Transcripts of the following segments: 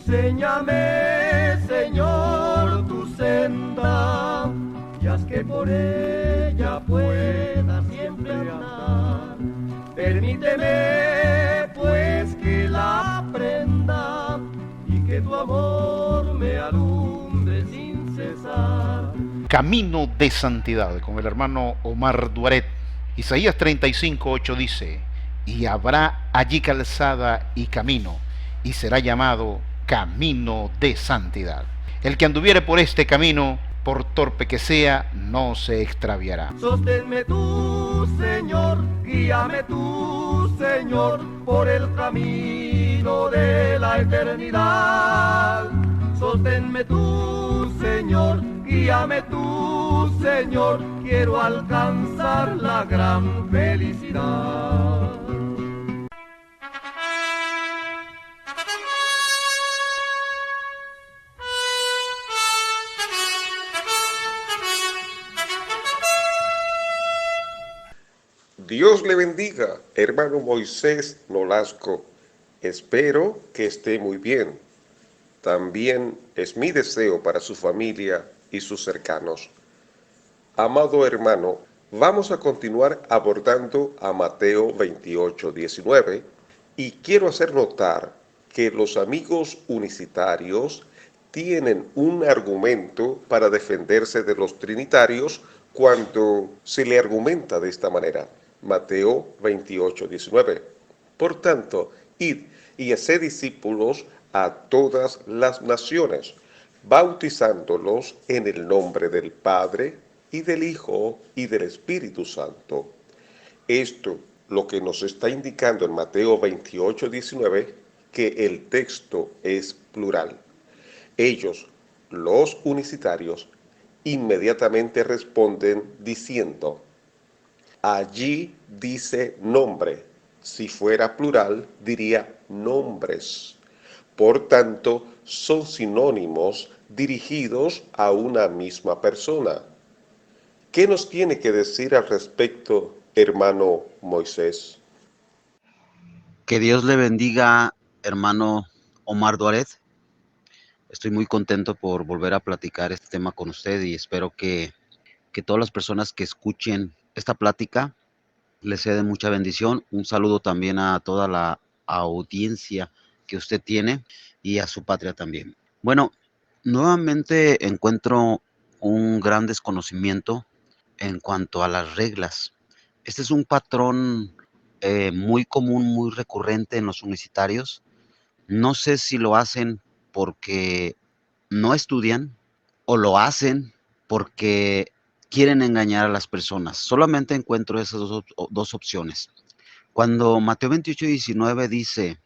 Enséñame, Señor, tu senda, y haz que por ella pueda siempre andar. Permíteme, pues, que la aprenda y que tu amor me alumbre sin cesar. Camino de santidad con el hermano Omar Duaret. Isaías 35:8 dice: y habrá allí calzada y camino, y será llamado camino de santidad. El que anduviere por este camino, por torpe que sea, no se extraviará. Sosténme tú, Señor, guíame tú, Señor, por el camino de la eternidad. Sosténme tú, Señor, guíame tú, Señor, quiero alcanzar la gran felicidad. Dios le bendiga, hermano Moisés Nolasco. Espero que esté muy bien. También es mi deseo para su familia y sus cercanos. Amado hermano, vamos a continuar abordando a Mateo 28:19 y quiero hacer notar que los amigos unicitarios tienen un argumento para defenderse de los trinitarios cuando se le argumenta de esta manera. Mateo 28:19. Por tanto, id y haced discípulos a todas las naciones, bautizándolos en el nombre del Padre, y del Hijo, y del Espíritu Santo. Esto lo que nos está indicando en Mateo 28:19, que el texto es plural. Ellos, los unicitarios, inmediatamente responden diciendo: allí dice nombre. Si fuera plural, diría nombres. Por tanto, son sinónimos dirigidos a una misma persona. ¿Qué nos tiene que decir al respecto, hermano Moisés? Que Dios le bendiga, hermano Omar Duaret. Estoy muy contento por volver a platicar este tema con usted y espero que todas las personas que escuchen esta plática les sea de mucha bendición. Un saludo también a toda la audiencia que usted tiene y a su patria también. Bueno, nuevamente encuentro un gran desconocimiento en cuanto a las reglas. Este es un patrón muy común, muy recurrente en los unicitarios. No sé si lo hacen porque no estudian o lo hacen porque quieren engañar a las personas. Solamente encuentro esas dos opciones. Cuando Mateo 28:19 dice,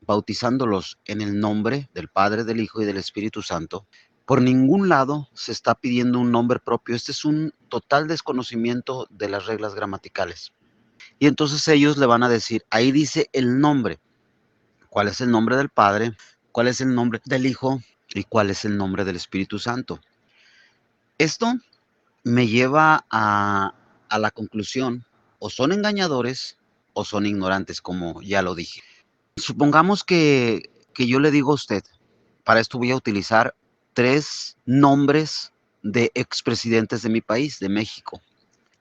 bautizándolos en el nombre del Padre, del Hijo y del Espíritu Santo, por ningún lado se está pidiendo un nombre propio. Este es un total desconocimiento de las reglas gramaticales. Y entonces ellos le van a decir, ahí dice el nombre. ¿Cuál es el nombre del Padre? ¿Cuál es el nombre del Hijo? ¿Y cuál es el nombre del Espíritu Santo? Esto me lleva a la conclusión, o son engañadores o son ignorantes, como ya lo dije. Supongamos que yo le digo a usted, para esto voy a utilizar 3 nombres de expresidentes de mi país, de México.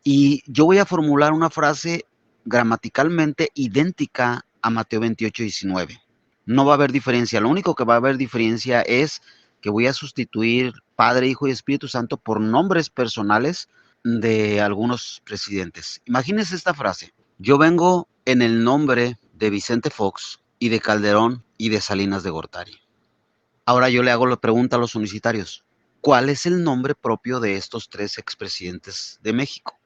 Y yo voy a formular una frase gramaticalmente idéntica a Mateo 28:19. No va a haber diferencia. Lo único que va a haber diferencia es que voy a sustituir Padre, Hijo y Espíritu Santo por nombres personales de algunos presidentes. Imagínense esta frase. Yo vengo en el nombre de Vicente Fox y de Calderón y de Salinas de Gortari. Ahora yo le hago la pregunta a los unicitarios. ¿Cuál es el nombre propio de estos 3 expresidentes de México?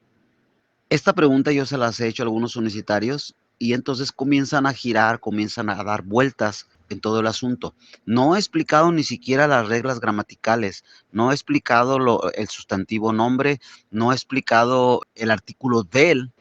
Esta pregunta yo se las he hecho a algunos unicitarios y entonces comienzan a girar, comienzan a dar vueltas en todo el asunto. No he explicado ni siquiera las reglas gramaticales, no he explicado el sustantivo nombre, no he explicado el artículo del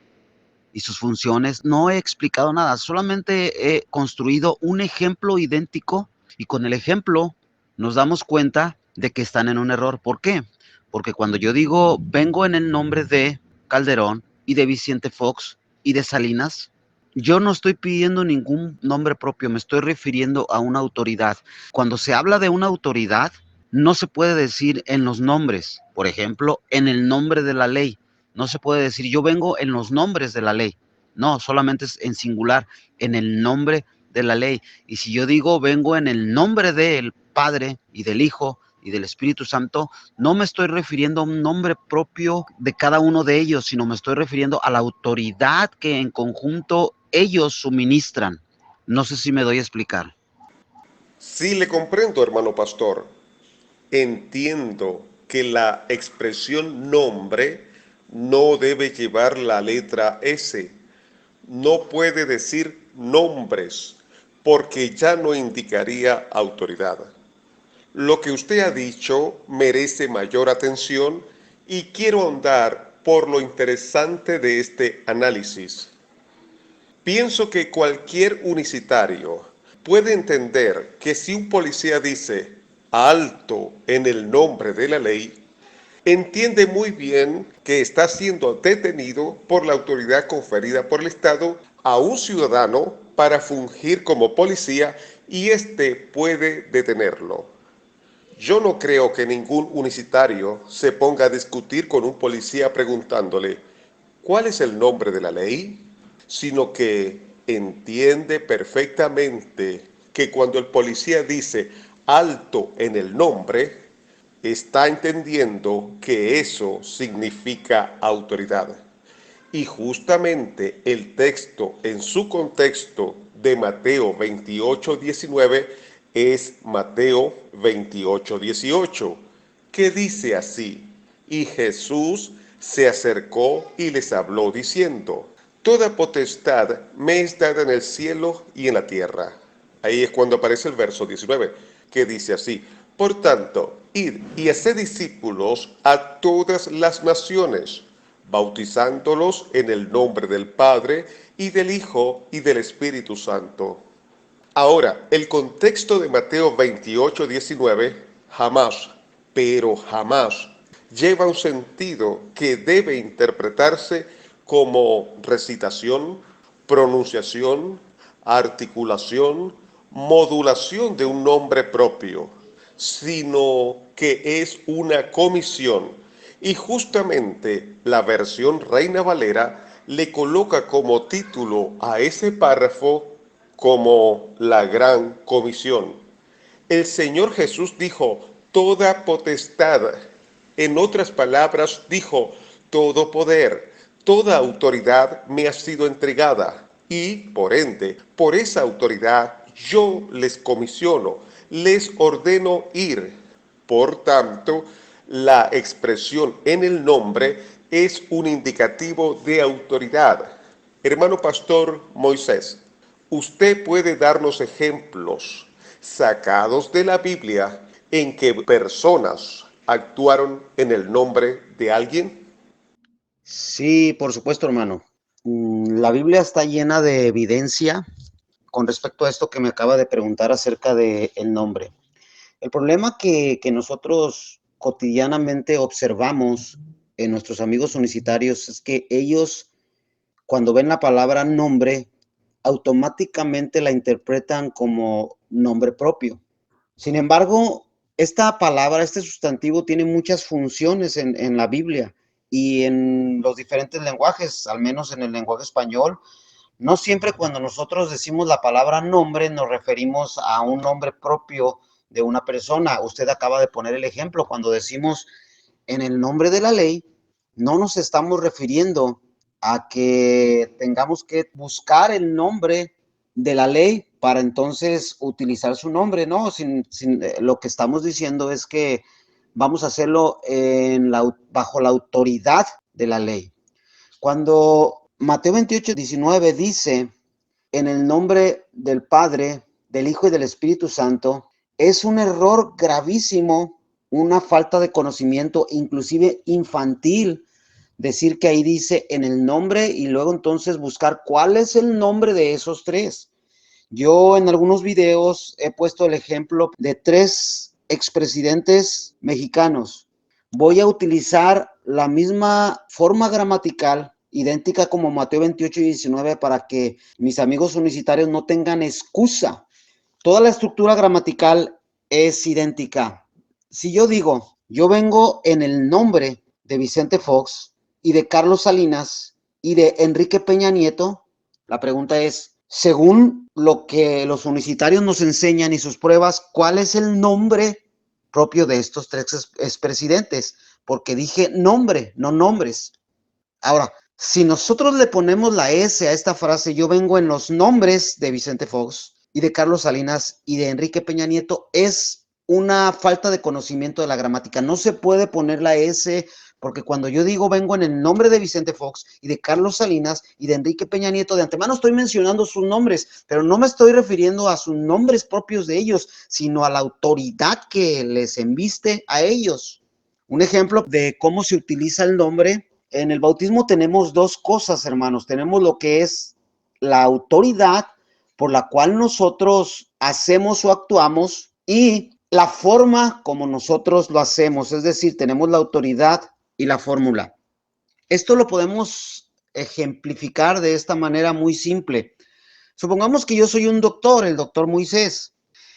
y sus funciones, no he explicado nada, solamente he construido un ejemplo idéntico y con el ejemplo nos damos cuenta de que están en un error. ¿Por qué? Porque cuando yo digo vengo en el nombre de Calderón y de Vicente Fox y de Salinas, Yo no estoy pidiendo ningún nombre propio, me estoy refiriendo a una autoridad. Cuando se habla de una autoridad, no se puede decir en los nombres. Por ejemplo, en el nombre de la ley. No se puede decir yo vengo en los nombres de la ley. No, solamente es en singular, en el nombre de la ley. Y si yo digo vengo en el nombre del Padre y del Hijo y del Espíritu Santo, no me estoy refiriendo a un nombre propio de cada uno de ellos, sino me estoy refiriendo a la autoridad que en conjunto ellos suministran. No sé si me doy a explicar. Sí, le comprendo, hermano pastor. Entiendo que la expresión nombre no debe llevar la letra S. No puede decir nombres, porque ya no indicaría autoridad. Lo que usted ha dicho merece mayor atención y quiero ahondar por lo interesante de este análisis. Pienso que cualquier unicitario puede entender que si un policía dice alto en el nombre de la ley, entiende muy bien que está siendo detenido por la autoridad conferida por el Estado a un ciudadano para fungir como policía y éste puede detenerlo. Yo no creo que ningún unicitario se ponga a discutir con un policía preguntándole ¿cuál es el nombre de la ley? Sino que entiende perfectamente que cuando el policía dice alto en el nombre, está entendiendo que eso significa autoridad. Y justamente el texto en su contexto de Mateo 28:19 es Mateo 28:18, que dice así: y Jesús se acercó y les habló diciendo: toda potestad me es dada en el cielo y en la tierra. Ahí es cuando aparece el verso 19, que dice así: por tanto, id y haced discípulos a todas las naciones, bautizándolos en el nombre del Padre, y del Hijo, y del Espíritu Santo. Ahora, el contexto de Mateo 28:19 jamás, pero jamás, lleva un sentido que debe interpretarse como recitación, pronunciación, articulación, modulación de un nombre propio, sino que es una comisión. Y justamente la versión Reina Valera le coloca como título a ese párrafo como la gran comisión. El Señor Jesús dijo, toda potestad. En otras palabras, dijo, todo poder, toda autoridad me ha sido entregada. Y, por ende, por esa autoridad yo les comisiono, les ordeno ir. Por tanto, la expresión en el nombre es un indicativo de autoridad. Hermano pastor Moisés, usted puede darnos ejemplos sacados de la Biblia en que personas actuaron en el nombre de alguien. Sí, por supuesto, hermano. La Biblia está llena de evidencia con respecto a esto que me acaba de preguntar acerca del nombre. El problema que nosotros cotidianamente observamos en nuestros amigos unicitarios es que ellos, cuando ven la palabra nombre, automáticamente la interpretan como nombre propio. Sin embargo, esta palabra, este sustantivo, tiene muchas funciones en la Biblia y en los diferentes lenguajes, al menos en el lenguaje español. No siempre cuando nosotros decimos la palabra nombre nos referimos a un nombre propio de una persona. Usted acaba de poner el ejemplo, cuando decimos en el nombre de la ley, no nos estamos refiriendo a que tengamos que buscar el nombre de la ley para entonces utilizar su nombre, no, lo que estamos diciendo es que vamos a hacerlo bajo la autoridad de la ley. Cuando Mateo 28:19 dice, en el nombre del Padre, del Hijo y del Espíritu Santo, es un error gravísimo, una falta de conocimiento, inclusive infantil, decir que ahí dice en el nombre y luego entonces buscar cuál es el nombre de esos tres. Yo en algunos videos he puesto el ejemplo de 3 expresidentes mexicanos. Voy a utilizar la misma forma gramatical idéntica como Mateo 28:19 para que mis amigos unicitarios no tengan excusa. Toda la estructura gramatical es idéntica. Si yo digo, yo vengo en el nombre de Vicente Fox y de Carlos Salinas y de Enrique Peña Nieto, la pregunta es, según lo que los unicitarios nos enseñan y sus pruebas, ¿cuál es el nombre propio de estos tres expresidentes? Porque dije nombre, no nombres. Ahora, si nosotros le ponemos la S a esta frase, yo vengo en los nombres de Vicente Fox y de Carlos Salinas y de Enrique Peña Nieto, es una falta de conocimiento de la gramática. No se puede poner la S porque cuando yo digo vengo en el nombre de Vicente Fox y de Carlos Salinas y de Enrique Peña Nieto, de antemano estoy mencionando sus nombres, pero no me estoy refiriendo a sus nombres propios de ellos, sino a la autoridad que les embiste a ellos. Un ejemplo de cómo se utiliza el nombre. En el bautismo tenemos dos cosas, hermanos. Tenemos lo que es la autoridad por la cual nosotros hacemos o actuamos y la forma como nosotros lo hacemos. Es decir, tenemos la autoridad y la fórmula. Esto lo podemos ejemplificar de esta manera muy simple. Supongamos que yo soy un doctor, el doctor Moisés,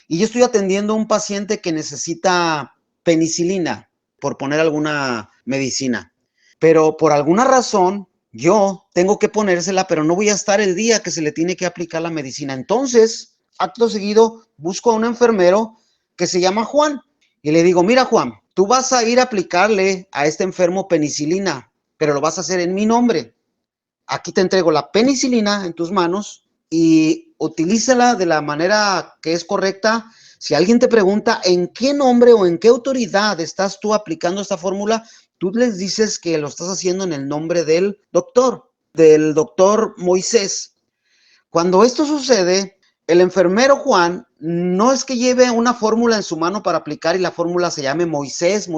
y yo estoy atendiendo a un paciente que necesita penicilina, por poner alguna medicina. Pero por alguna razón, yo tengo que ponérsela, pero no voy a estar el día que se le tiene que aplicar la medicina. Entonces, acto seguido, busco a un enfermero que se llama Juan y le digo, mira Juan, tú vas a ir a aplicarle a este enfermo penicilina, pero lo vas a hacer en mi nombre. Aquí te entrego la penicilina en tus manos y utilízala de la manera que es correcta. Si alguien te pregunta en qué nombre o en qué autoridad estás tú aplicando esta fórmula, tú les dices que lo estás haciendo en el nombre del doctor Moisés. Cuando esto sucede, el enfermero Juan no es que lleve una fórmula en su mano para aplicar y la fórmula se llame Moisés,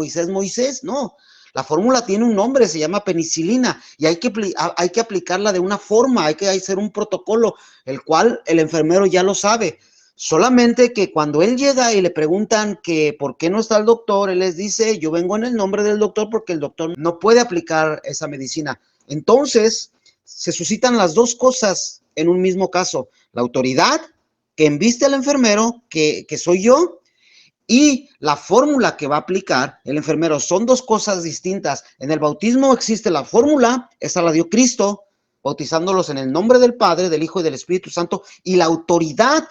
no. La fórmula tiene un nombre, se llama penicilina y hay que aplicarla de una forma, hay que hacer un protocolo, el cual el enfermero ya lo sabe. Solamente que cuando él llega y le preguntan que por qué no está el doctor, él les dice, yo vengo en el nombre del doctor porque el doctor no puede aplicar esa medicina. Entonces, se suscitan las dos cosas en un mismo caso. La autoridad que embiste al enfermero, que soy yo, y la fórmula que va a aplicar el enfermero. Son dos cosas distintas. En el bautismo existe la fórmula, esa la dio Cristo, bautizándolos en el nombre del Padre, del Hijo y del Espíritu Santo, y la autoridad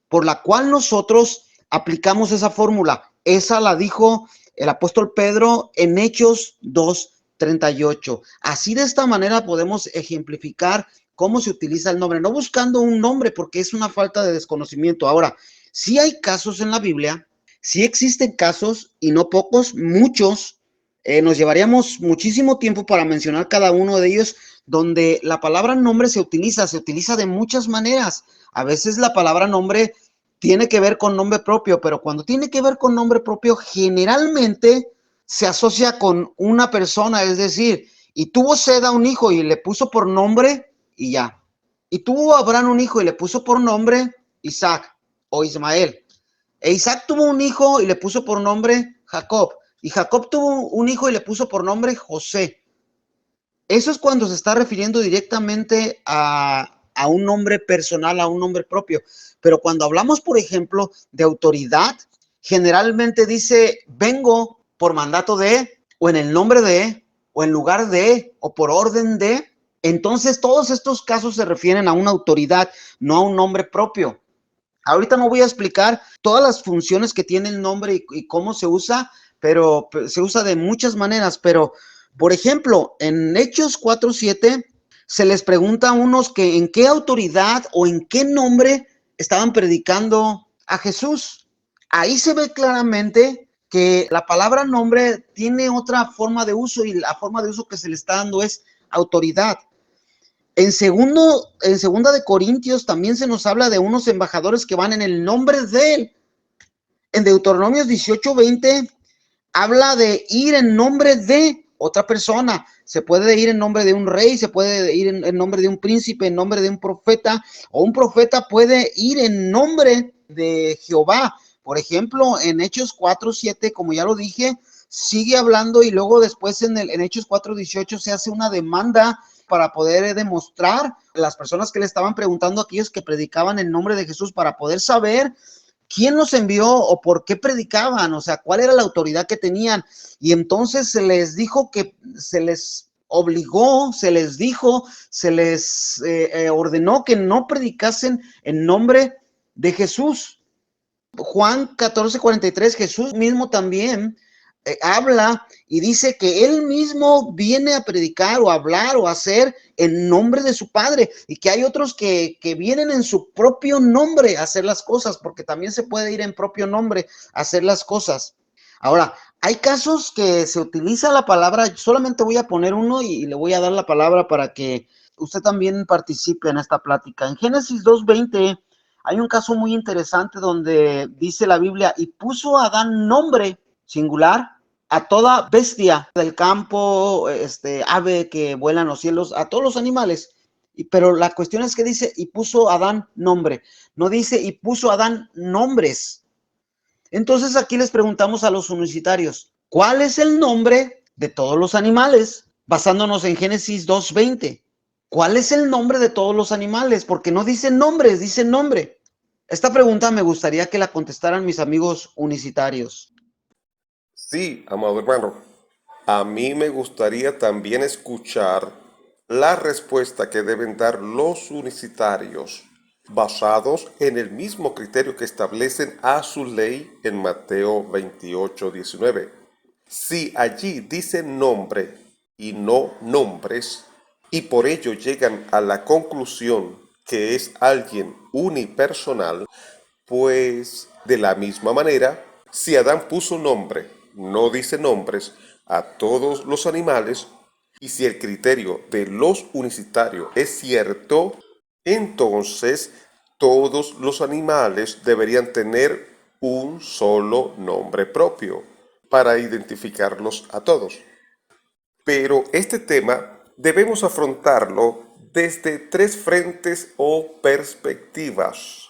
por la cual nosotros aplicamos esa fórmula. Esa la dijo el apóstol Pedro en Hechos 2:38. Así de esta manera podemos ejemplificar cómo se utiliza el nombre, no buscando un nombre porque es una falta de desconocimiento. Ahora, sí hay casos en la Biblia, sí existen casos y no pocos, muchos, nos llevaríamos muchísimo tiempo para mencionar cada uno de ellos, donde la palabra nombre se utiliza de muchas maneras. A veces la palabra nombre tiene que ver con nombre propio, pero cuando tiene que ver con nombre propio, generalmente se asocia con una persona, es decir, y tuvo Seda un hijo y le puso por nombre y ya. Y tuvo Abraham un hijo y le puso por nombre Isaac o Ismael. E Isaac tuvo un hijo y le puso por nombre Jacob. Y Jacob tuvo un hijo y le puso por nombre José. Eso es cuando se está refiriendo directamente a un nombre personal, a un nombre propio. Pero cuando hablamos, por ejemplo, de autoridad, generalmente dice, vengo por mandato de, o en el nombre de, o en lugar de, o por orden de. Entonces, todos estos casos se refieren a una autoridad, no a un nombre propio. Ahorita no voy a explicar todas las funciones que tiene el nombre y cómo se usa, pero se usa de muchas maneras. Pero, por ejemplo, en Hechos 4:7 se les pregunta a unos que en qué autoridad o en qué nombre estaban predicando a Jesús. Ahí se ve claramente que la palabra nombre tiene otra forma de uso y la forma de uso que se le está dando es autoridad. En segunda de Corintios también se nos habla de unos embajadores que van en el nombre de él. En Deuteronomios 18:20 habla de ir en nombre de otra persona. Se puede ir en nombre de un rey, se puede ir en nombre de un príncipe, en nombre de un profeta, o un profeta puede ir en nombre de Jehová. Por ejemplo, en Hechos 4:7, como ya lo dije, sigue hablando y luego después en Hechos 4:18 se hace una demanda para poder demostrar, las personas que le estaban preguntando, aquellos que predicaban en nombre de Jesús, para poder saber quién los envió o por qué predicaban, o sea, cuál era la autoridad que tenían. Y entonces se les dijo que se les obligó, se les dijo, se les ordenó que no predicasen en nombre de Jesús. Juan 14:43, Jesús mismo también habla y dice que él mismo viene a predicar o a hablar o a hacer en nombre de su Padre, y que hay otros que vienen en su propio nombre a hacer las cosas, porque también se puede ir en propio nombre a hacer las cosas. Ahora, hay casos que se utiliza la palabra, solamente voy a poner uno y le voy a dar la palabra para que usted también participe en esta plática. En Génesis 2:20 hay un caso muy interesante donde dice la Biblia, y puso a Adán nombre singular a toda bestia del campo, ave que vuela en los cielos, a todos los animales. Pero la cuestión es que dice, y puso a Adán nombre. No dice, y puso a Adán nombres. Entonces aquí les preguntamos a los universitarios, ¿cuál es el nombre de todos los animales? Basándonos en Génesis 2:20. ¿Cuál es el nombre de todos los animales? Porque no dicen nombres, dicen nombre. Esta pregunta me gustaría que la contestaran mis amigos unicitarios. Sí, amado hermano, a mí me gustaría también escuchar la respuesta que deben dar los unicitarios, basados en el mismo criterio que establecen a su ley en Mateo 28:19. Si allí dice nombre y no nombres, y por ello llegan a la conclusión que es alguien unipersonal, pues de la misma manera, si Adán puso nombre, no dice nombres, a todos los animales, y si el criterio de los unicitarios es cierto, entonces todos los animales deberían tener un solo nombre propio para identificarlos a todos. Pero este tema debemos afrontarlo desde tres frentes o perspectivas.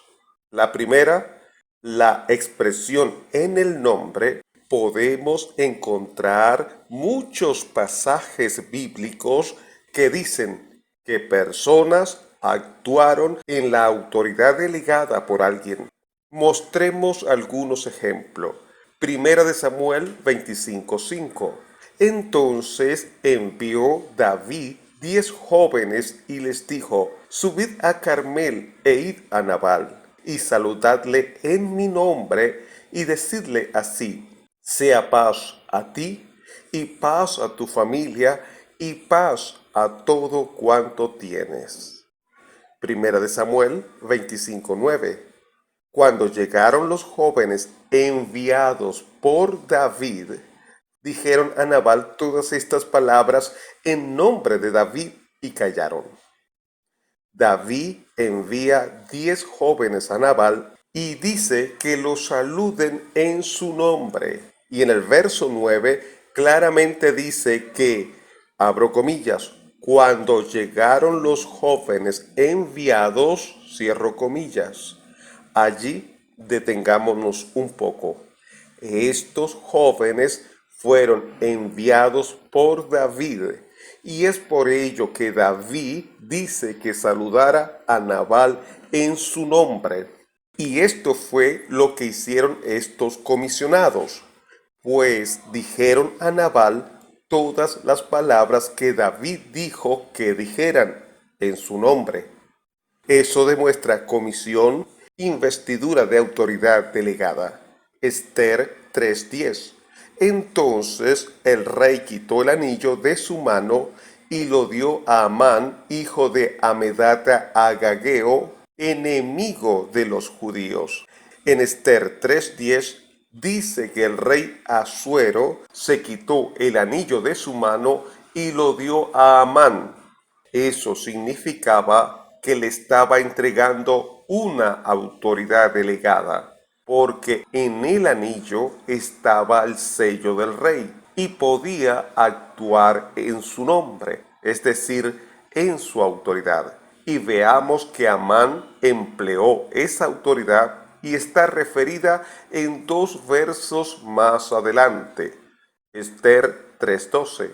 La primera, la expresión en el nombre. Podemos encontrar muchos pasajes bíblicos que dicen que personas actuaron en la autoridad delegada por alguien. Mostremos algunos ejemplos. Primera de Samuel 25:5. Entonces envió David 10 jóvenes y les dijo: subid a Carmel e id a Nabal y saludadle en mi nombre y decidle así: sea paz a ti y paz a tu familia y paz a todo cuanto tienes. Primera de Samuel 25:9. Cuando llegaron los jóvenes enviados por David, dijeron a Nabal todas estas palabras en nombre de David y callaron. David envía 10 jóvenes a Nabal y dice que los saluden en su nombre. Y en el verso 9 claramente dice que, abro comillas, cuando llegaron los jóvenes enviados, cierro comillas. Allí detengámonos un poco. Estos jóvenes fueron enviados por David, y es por ello que David dice que saludara a Nabal en su nombre. Y esto fue lo que hicieron estos comisionados, pues dijeron a Nabal todas las palabras que David dijo que dijeran en su nombre. Eso demuestra comisión, investidura de autoridad delegada. Esther 3:10. Entonces el rey quitó el anillo de su mano y lo dio a Amán, hijo de Amedata Agageo, enemigo de los judíos. En Esther 3:10 dice que el rey Asuero se quitó el anillo de su mano y lo dio a Amán. Eso significaba que le estaba entregando una autoridad delegada, porque en el anillo estaba el sello del rey y podía actuar en su nombre, es decir, en su autoridad. Y veamos que Amán empleó esa autoridad y está referida en 2 versos más adelante. Esther 3:12.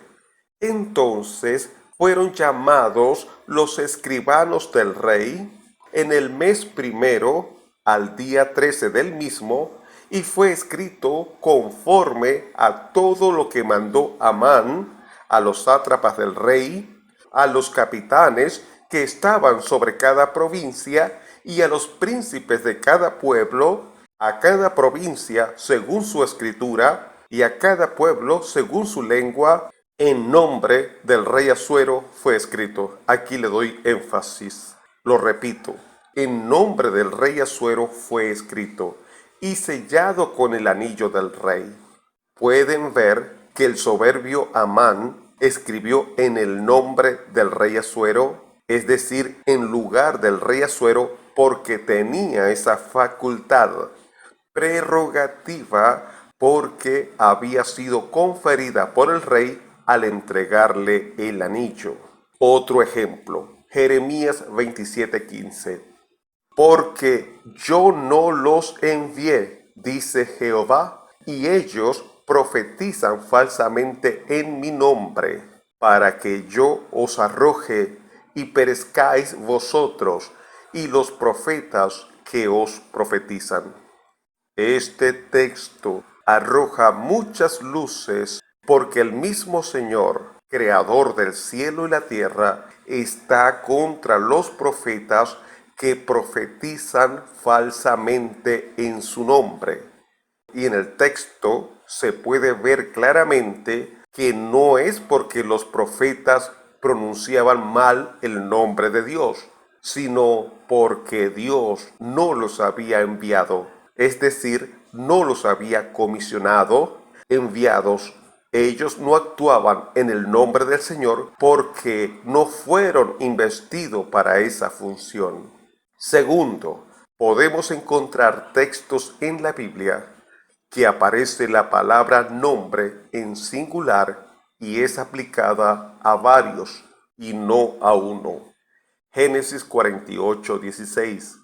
Entonces fueron llamados los escribanos del rey en el mes primero, al día 13 del mismo, y fue escrito conforme a todo lo que mandó Amán a los sátrapas del rey, a los capitanes que estaban sobre cada provincia y a los príncipes de cada pueblo, a cada provincia según su escritura y a cada pueblo según su lengua. En nombre del rey Asuero fue escrito. Aquí le doy énfasis. Lo repito. En nombre del rey Asuero fue escrito y sellado con el anillo del rey. Pueden ver que el soberbio Amán escribió en el nombre del rey Asuero, es decir, en lugar del rey Asuero, porque tenía esa facultad, prerrogativa, porque había sido conferida por el rey al entregarle el anillo. Otro ejemplo, Jeremías 27:15. Porque yo no los envié, dice Jehová, y ellos profetizan falsamente en mi nombre, para que yo os arroje y perezcáis vosotros y los profetas que os profetizan. Este texto arroja muchas luces porque el mismo Señor, creador del cielo y la tierra, está contra los profetas que profetizan falsamente en su nombre. Y en el texto se puede ver claramente que no es porque los profetas pronunciaban mal el nombre de Dios, sino porque Dios no los había enviado, es decir, no los había comisionado, enviados. Ellos no actuaban en el nombre del Señor porque no fueron investidos para esa función. Segundo, podemos encontrar textos en la Biblia que aparece la palabra nombre en singular y es aplicada a varios y no a uno. Génesis 48:16.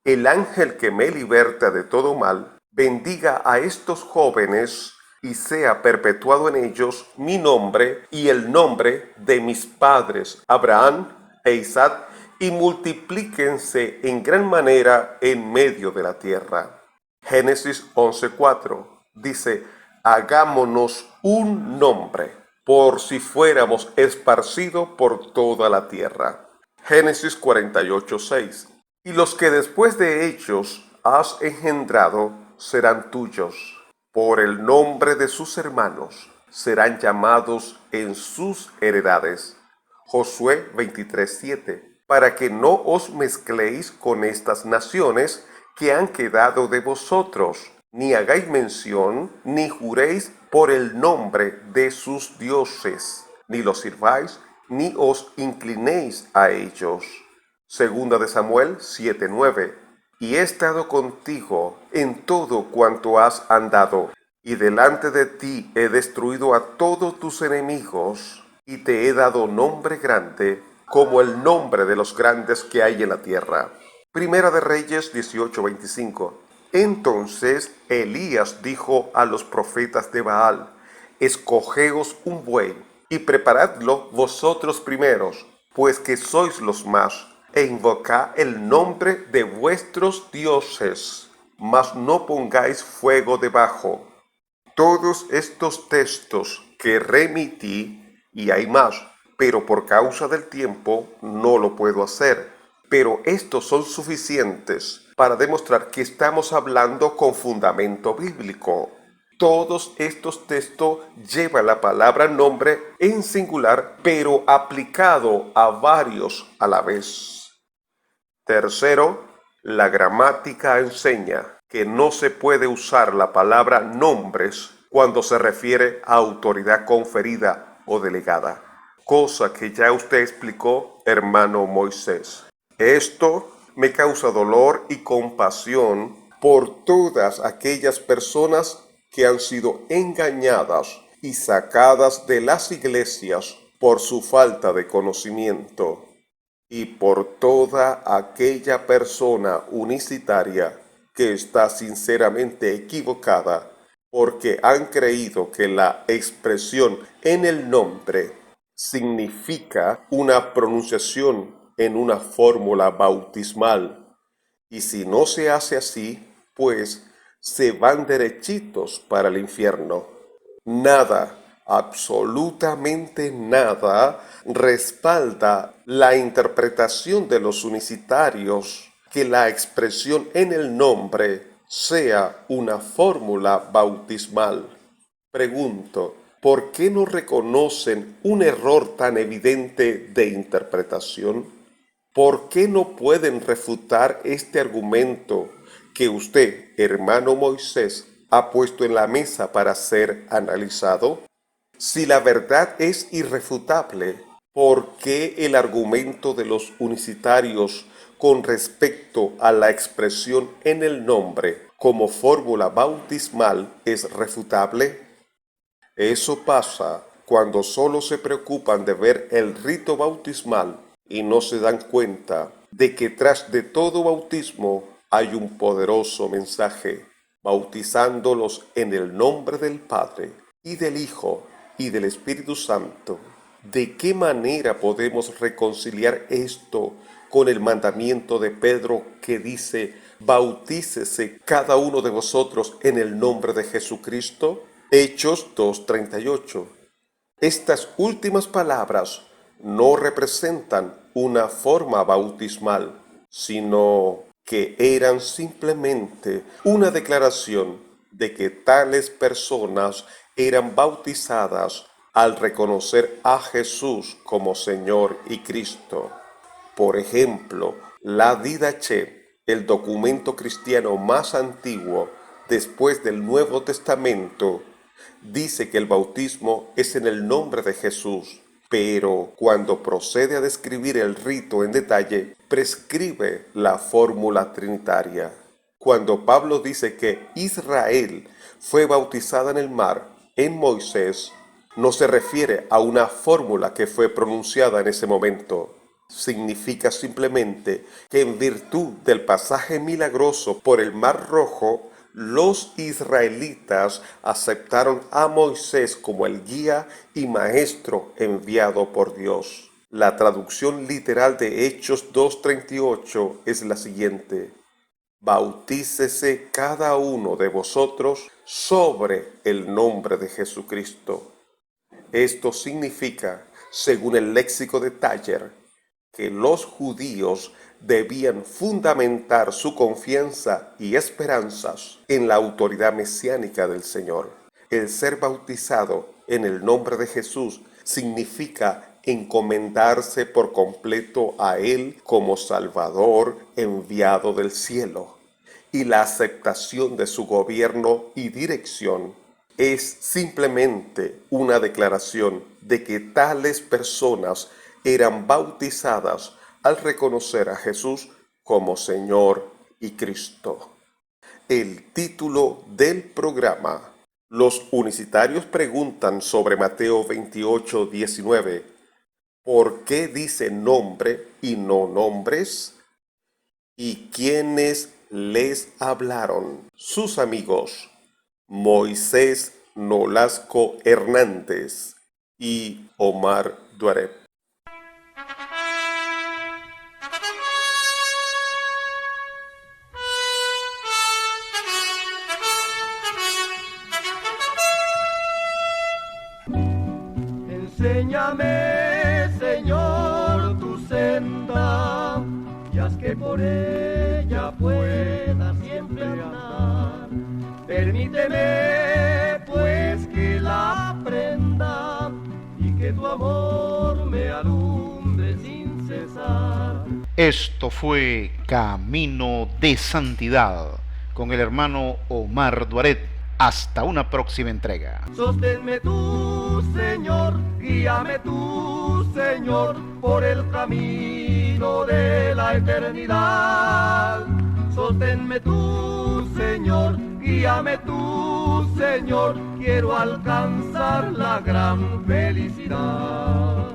El ángel que me liberta de todo mal, bendiga a estos jóvenes y sea perpetuado en ellos mi nombre y el nombre de mis padres, Abraham e Isaac, y multiplíquense en gran manera en medio de la tierra. Génesis 11:4 dice, hagámonos un nombre, por si fuéramos esparcidos por toda la tierra. Génesis 48:6 y los que después de ellos has engendrado serán tuyos. Por el nombre de sus hermanos serán llamados en sus heredades. Josué 23:7 para que no os mezcléis con estas naciones que han quedado de vosotros, ni hagáis mención, ni juréis por el nombre de sus dioses, ni los sirváis, ni os inclinéis a ellos. Segunda de Samuel 7:9 y he estado contigo en todo cuanto has andado, y delante de ti he destruido a todos tus enemigos, y te he dado nombre grande, como el nombre de los grandes que hay en la tierra. Primera de Reyes 18:25. Entonces Elías dijo a los profetas de Baal, escogeos un buey, y preparadlo vosotros primeros, pues que sois los más, e invocad el nombre de vuestros dioses, mas no pongáis fuego debajo. Todos estos textos que remití, y hay más, pero por causa del tiempo no lo puedo hacer. Pero estos son suficientes para demostrar que estamos hablando con fundamento bíblico. Todos estos textos llevan la palabra nombre en singular, pero aplicado a varios a la vez. Tercero, la gramática enseña que no se puede usar la palabra nombres cuando se refiere a autoridad conferida o delegada, cosa que ya usted explicó, hermano Moisés. Esto me causa dolor y compasión por todas aquellas personas que han sido engañadas y sacadas de las iglesias por su falta de conocimiento, y por toda aquella persona unicitaria que está sinceramente equivocada porque han creído que la expresión en el nombre significa una pronunciación en una fórmula bautismal. Y si no se hace así, pues se van derechitos para el infierno. Nada, absolutamente nada, respalda la interpretación de los unicitarios que la expresión en el nombre sea una fórmula bautismal. Pregunto, ¿por qué no reconocen un error tan evidente de interpretación? ¿Por qué no pueden refutar este argumento que usted, hermano Moisés, ha puesto en la mesa para ser analizado? Si la verdad es irrefutable, ¿por qué el argumento de los unicitarios con respecto a la expresión en el nombre como fórmula bautismal es refutable? Eso pasa cuando solo se preocupan de ver el rito bautismal y no se dan cuenta de que tras de todo bautismo hay un poderoso mensaje, bautizándolos en el nombre del Padre y del Hijo y del Espíritu Santo. ¿De qué manera podemos reconciliar esto con el mandamiento de Pedro que dice, bautícese cada uno de vosotros en el nombre de Jesucristo? Hechos 2:38. Estas últimas palabras no representan una forma bautismal, sino que eran simplemente una declaración de que tales personas eran bautizadas al reconocer a Jesús como Señor y Cristo. Por ejemplo, la Didache, el documento cristiano más antiguo después del Nuevo Testamento, dice que el bautismo es en el nombre de Jesús, pero cuando procede a describir el rito en detalle, prescribe la fórmula trinitaria. Cuando Pablo dice que Israel fue bautizada en el mar, en Moisés, no se refiere a una fórmula que fue pronunciada en ese momento. Significa simplemente que en virtud del pasaje milagroso por el Mar Rojo, los israelitas aceptaron a Moisés como el guía y maestro enviado por Dios. La traducción literal de Hechos 2:38 es la siguiente: bautícese cada uno de vosotros sobre el nombre de Jesucristo. Esto significa, según el léxico de Taller, que los judíos debían fundamentar su confianza y esperanzas en la autoridad mesiánica del Señor. El ser bautizado en el nombre de Jesús significa encomendarse por completo a Él como Salvador enviado del cielo, y la aceptación de su gobierno y dirección es simplemente una declaración de que tales personas eran bautizadas al reconocer a Jesús como Señor y Cristo. El título del programa: los unicitarios preguntan sobre Mateo 28:19. ¿Por qué dice nombre y no nombres? ¿Y quiénes les hablaron? Sus amigos, Moisés Nolasco Hernández y Omar Duaré. Enséñame, Señor, tu senda, y haz que por ella pueda siempre andar. Permíteme, pues, que la aprenda, y que tu amor me alumbre sin cesar. Esto fue Camino de Santidad con el hermano Omar Duaret. Hasta una próxima entrega. Sosténme tú, Señor, guíame tú, Señor, por el camino de la eternidad. Sosténme tú, Señor, guíame tú, Señor, quiero alcanzar la gran felicidad.